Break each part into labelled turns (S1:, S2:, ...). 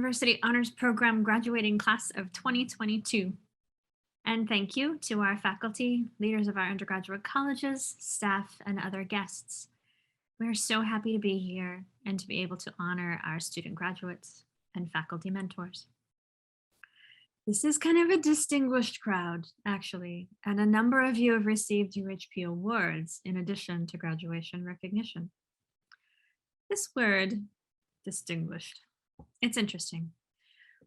S1: University Honors Program graduating class of 2022. And thank you to our faculty, leaders of our undergraduate colleges, staff, and other guests. We're so happy to be here and to be able to honor our student graduates and faculty mentors. This is kind of a distinguished crowd, actually, and a number of you have received UHP awards in addition to graduation recognition. This word, distinguished, it's interesting.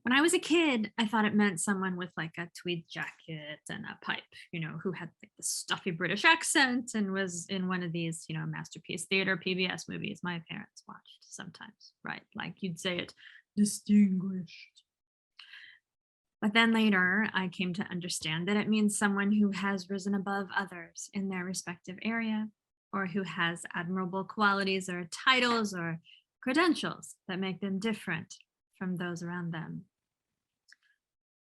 S1: When I was a kid, I thought it meant someone with like a tweed jacket and a pipe, who had like the stuffy British accent and was in one of these, Masterpiece Theater PBS movies my parents watched sometimes, right? Like you'd say it, distinguished. But then later, I came to understand that it means someone who has risen above others in their respective area, or who has admirable qualities or titles or credentials that make them different from those around them.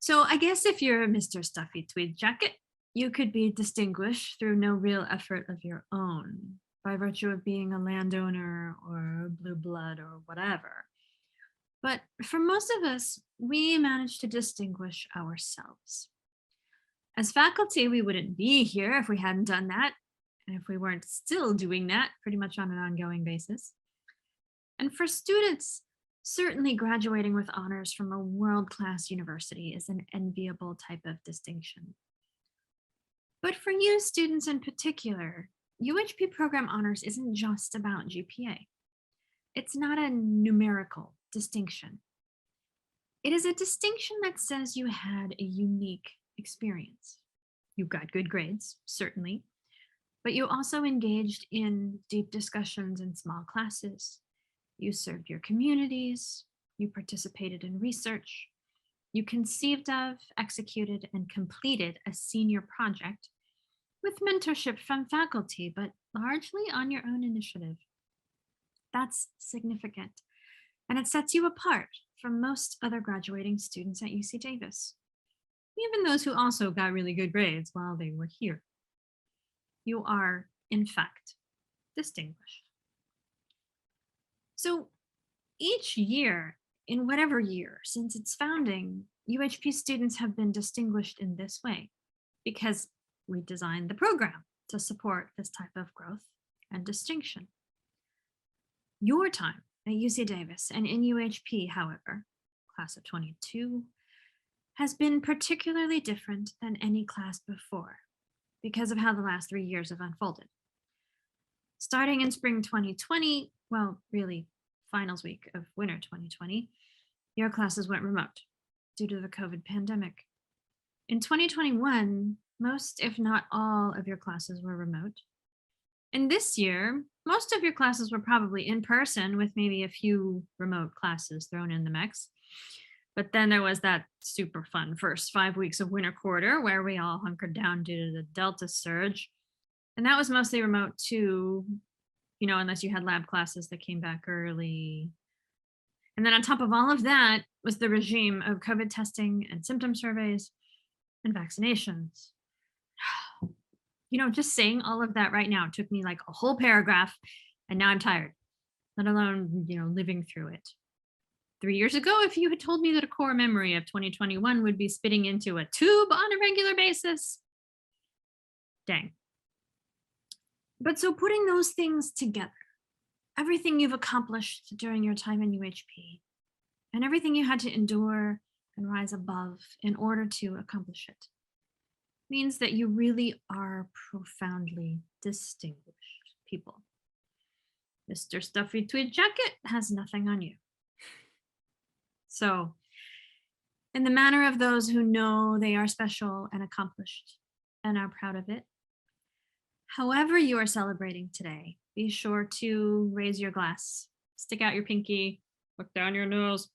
S1: So I guess if you're a Mr. Stuffy Tweed Jacket, you could be distinguished through no real effort of your own, by virtue of being a landowner or blue blood or whatever. But for most of us, we manage to distinguish ourselves. As faculty, we wouldn't be here if we hadn't done that, and if we weren't still doing that pretty much on an ongoing basis. And for students, certainly graduating with honors from a world-class university is an enviable type of distinction. But for you students in particular, UHP program honors isn't just about GPA. It's not a numerical distinction. It is a distinction that says you had a unique experience. You got good grades, certainly, but you also engaged in deep discussions in small classes. You served your communities, you participated in research, you conceived of, executed, and completed a senior project with mentorship from faculty, but largely on your own initiative. That's significant, and it sets you apart from most other graduating students at UC Davis, even those who also got really good grades while they were here. You are, in fact, distinguished. So each year, in whatever year since its founding, UHP students have been distinguished in this way because we designed the program to support this type of growth and distinction. Your time at UC Davis and in UHP, however, class of 22, has been particularly different than any class before because of how the last 3 years have unfolded. Starting in spring 2020, well, really finals week of winter 2020, your classes went remote due to the COVID pandemic. In 2021, most, if not all, of your classes were remote. And this year, most of your classes were probably in person with maybe a few remote classes thrown in the mix. But then there was that super fun first 5 weeks of winter quarter where we all hunkered down due to the Delta surge. And that was mostly remote too, unless you had lab classes that came back early. And then on top of all of that was the regime of COVID testing and symptom surveys and vaccinations. Just saying all of that right now took me like a whole paragraph, and now I'm tired, let alone, living through it. 3 years ago, if you had told me that a core memory of 2021 would be spitting into a tube on a regular basis, dang. But so putting those things together, everything you've accomplished during your time in UHP, and everything you had to endure and rise above in order to accomplish it, means that you really are profoundly distinguished people. Mr. Stuffy Tweed Jacket has nothing on you. So, in the manner of those who know they are special and accomplished and are proud of it, however you are celebrating today, be sure to raise your glass, stick out your pinky, look down your nose,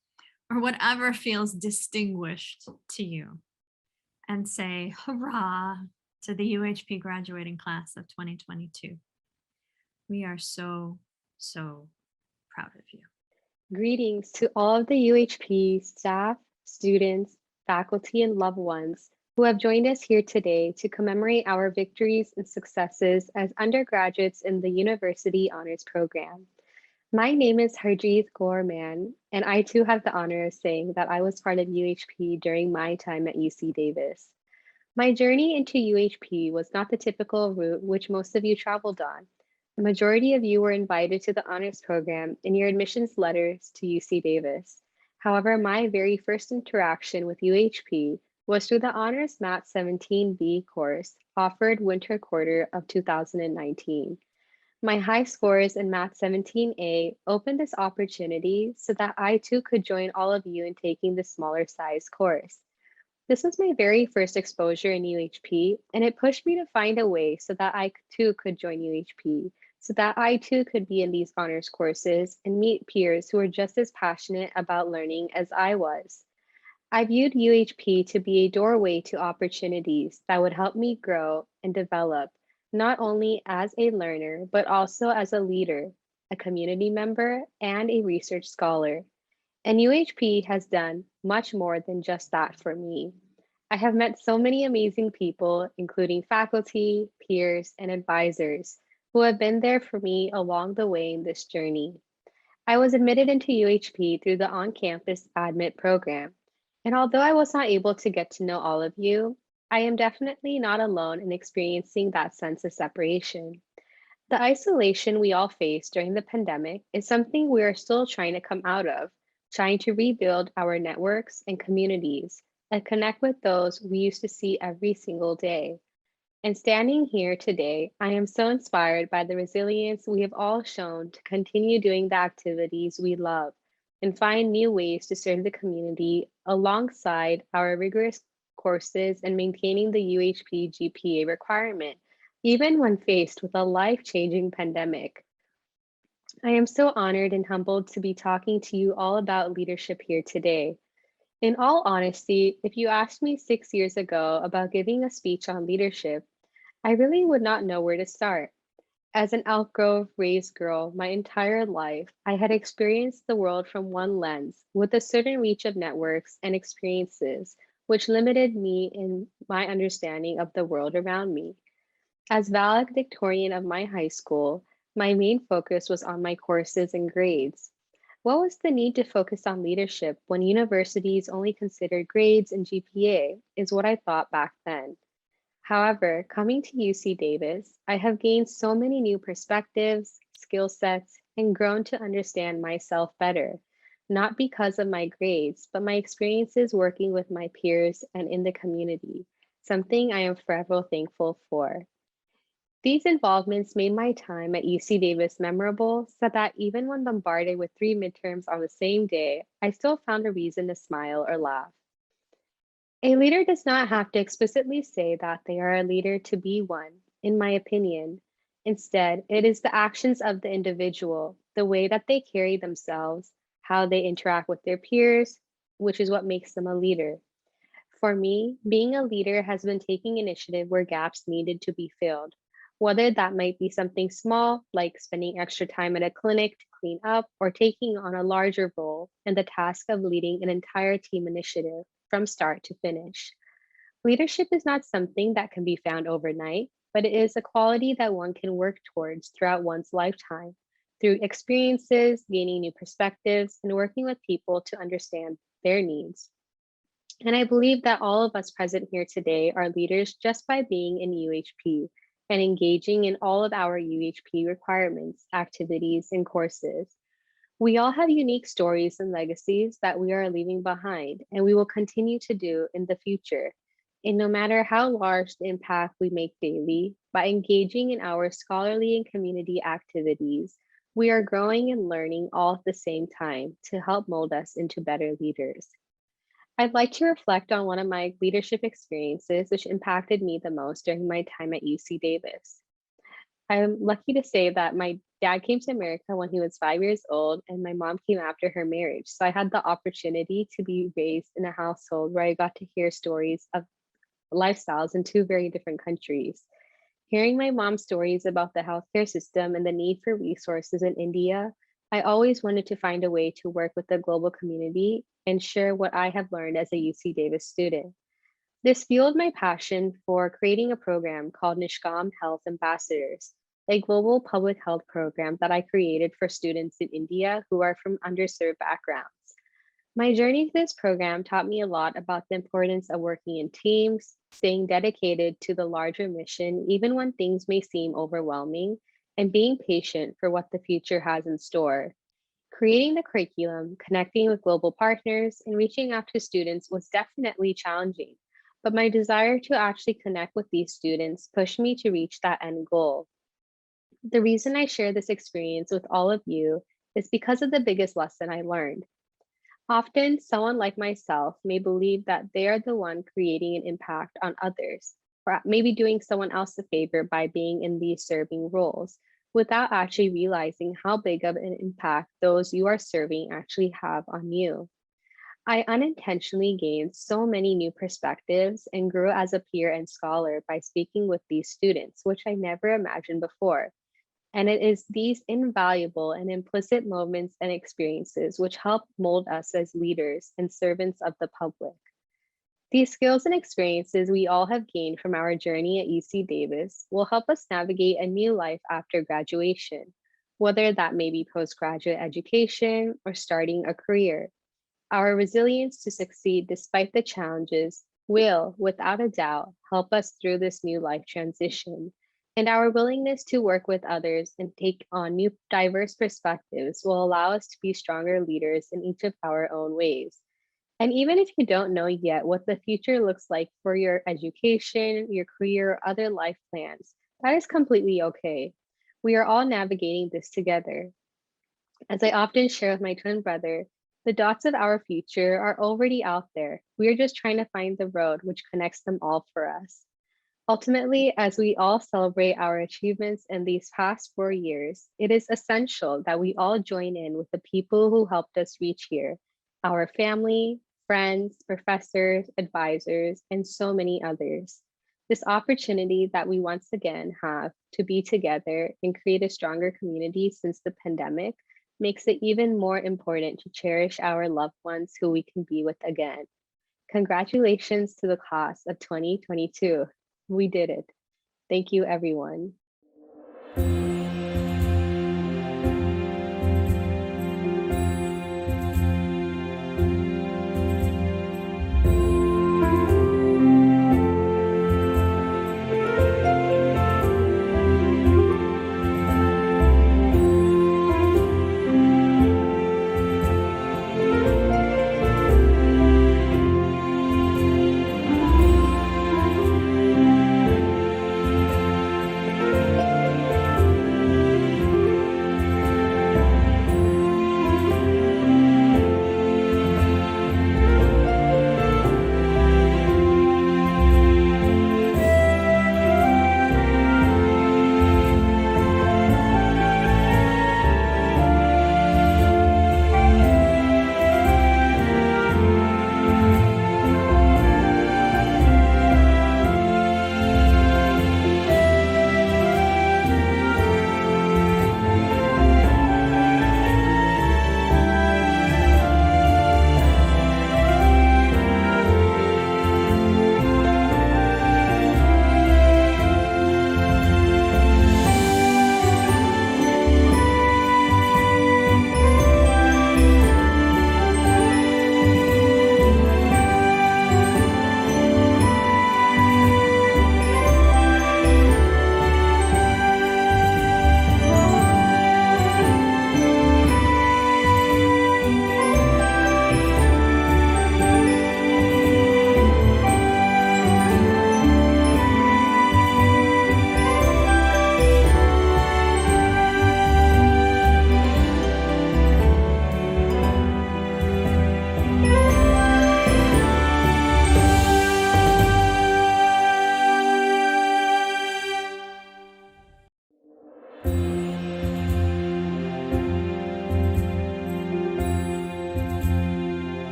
S1: or whatever feels distinguished to you, and say hurrah to the UHP graduating class of 2022. We are so, so proud of you.
S2: Greetings to all of the UHP staff, students, faculty, and loved ones who have joined us here today to commemorate our victories and successes as undergraduates in the University Honors Program. My name is Harjeet Gorman, and I too have the honor of saying that I was part of UHP during my time at UC Davis. My journey into UHP was not the typical route which most of you traveled on. The majority of you were invited to the honors program in your admissions letters to UC Davis. However, my very first interaction with UHP was through the Honors Math 17B course offered winter quarter of 2019. My high scores in Math 17A opened this opportunity so that I too could join all of you in taking the smaller size course. This was my very first exposure in UHP, and it pushed me to find a way so that I too could join UHP, so that I too could be in these honors courses and meet peers who were just as passionate about learning as I was. I viewed UHP to be a doorway to opportunities that would help me grow and develop, not only as a learner, but also as a leader, a community member, and a research scholar. And UHP has done much more than just that for me. I have met so many amazing people, including faculty, peers, and advisors, who have been there for me along the way in this journey. I was admitted into UHP through the on campus admit program. And although I was not able to get to know all of you, I am definitely not alone in experiencing that sense of separation. The isolation we all faced during the pandemic is something we are still trying to come out of, trying to rebuild our networks and communities and connect with those we used to see every single day. And standing here today, I am so inspired by the resilience we have all shown to continue doing the activities we love and find new ways to serve the community alongside our rigorous courses and maintaining the UHP GPA requirement, even when faced with a life changing pandemic. I am so honored and humbled to be talking to you all about leadership here today. In all honesty, if you asked me 6 years ago about giving a speech on leadership, I really would not know where to start. As an Elk Grove raised girl my entire life, I had experienced the world from one lens with a certain reach of networks and experiences, which limited me in my understanding of the world around me. As valedictorian of my high school, my main focus was on my courses and grades. What was the need to focus on leadership when universities only considered grades and GPA, is what I thought back then. However, coming to UC Davis, I have gained so many new perspectives, skill sets, and grown to understand myself better, not because of my grades, but my experiences working with my peers and in the community, something I am forever thankful for. These involvements made my time at UC Davis memorable so that even when bombarded with three midterms on the same day, I still found a reason to smile or laugh. A leader does not have to explicitly say that they are a leader to be one, in my opinion. Instead, it is the actions of the individual, the way that they carry themselves, how they interact with their peers, which is what makes them a leader. For me, being a leader has been taking initiative where gaps needed to be filled, whether that might be something small, like spending extra time at a clinic to clean up, or taking on a larger role in the task of leading an entire team initiative from start to finish. Leadership is not something that can be found overnight, but it is a quality that one can work towards throughout one's lifetime through experiences, gaining new perspectives, and working with people to understand their needs. And I believe that all of us present here today are leaders just by being in UHP and engaging in all of our UHP requirements, activities, and courses. We all have unique stories and legacies that we are leaving behind, and we will continue to do in the future. And no matter how large the impact we make daily, by engaging in our scholarly and community activities, we are growing and learning all at the same time to help mold us into better leaders. I'd like to reflect on one of my leadership experiences which impacted me the most during my time at UC Davis. I'm lucky to say that my dad came to America when he was 5 years old, and my mom came after her marriage. So I had the opportunity to be raised in a household where I got to hear stories of lifestyles in two very different countries. Hearing my mom's stories about the healthcare system and the need for resources in India, I always wanted to find a way to work with the global community and share what I have learned as a UC Davis student. This fueled my passion for creating a program called Nishkam Health Ambassadors, a global public health program that I created for students in India who are from underserved backgrounds. My journey to this program taught me a lot about the importance of working in teams, staying dedicated to the larger mission, even when things may seem overwhelming, and being patient for what the future has in store. Creating the curriculum, connecting with global partners, and reaching out to students was definitely challenging, but my desire to actually connect with these students pushed me to reach that end goal. The reason I share this experience with all of you is because of the biggest lesson I learned. Often, someone like myself may believe that they are the one creating an impact on others, or maybe doing someone else a favor by being in these serving roles, without actually realizing how big of an impact those you are serving actually have on you. I unintentionally gained so many new perspectives and grew as a peer and scholar by speaking with these students, which I never imagined before. And it is these invaluable and implicit moments and experiences which help mold us as leaders and servants of the public. These skills and experiences we all have gained from our journey at UC Davis will help us navigate a new life after graduation, whether that may be postgraduate education or starting a career. Our resilience to succeed despite the challenges will, without a doubt, help us through this new life transition. And our willingness to work with others and take on new diverse perspectives will allow us to be stronger leaders in each of our own ways. And even if you don't know yet what the future looks like for your education, your career, or other life plans, that is completely okay. We are all navigating this together. As I often share with my twin brother, the dots of our future are already out there. We are just trying to find the road which connects them all for us. Ultimately, as we all celebrate our achievements in these past 4 years, it is essential that we all join in with the people who helped us reach here, our family, friends, professors, advisors, and so many others. This opportunity that we once again have to be together and create a stronger community since the pandemic makes it even more important to cherish our loved ones who we can be with again. Congratulations to the class of 2022. We did it. Thank you, everyone.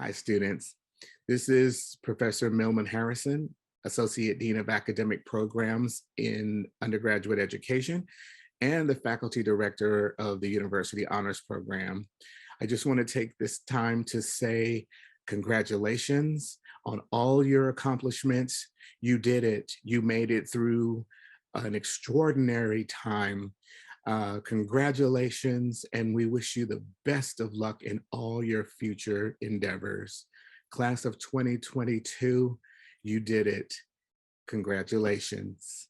S3: Hi, students. This is Professor Milman Harrison, Associate Dean of Academic Programs in Undergraduate Education and the Faculty Director of the University Honors Program. I just want to take this time to say congratulations on all your accomplishments. You did it. You made it through an extraordinary time. Congratulations, and we wish you the best of luck in all your future endeavors. Class of 2022, you did it. Congratulations.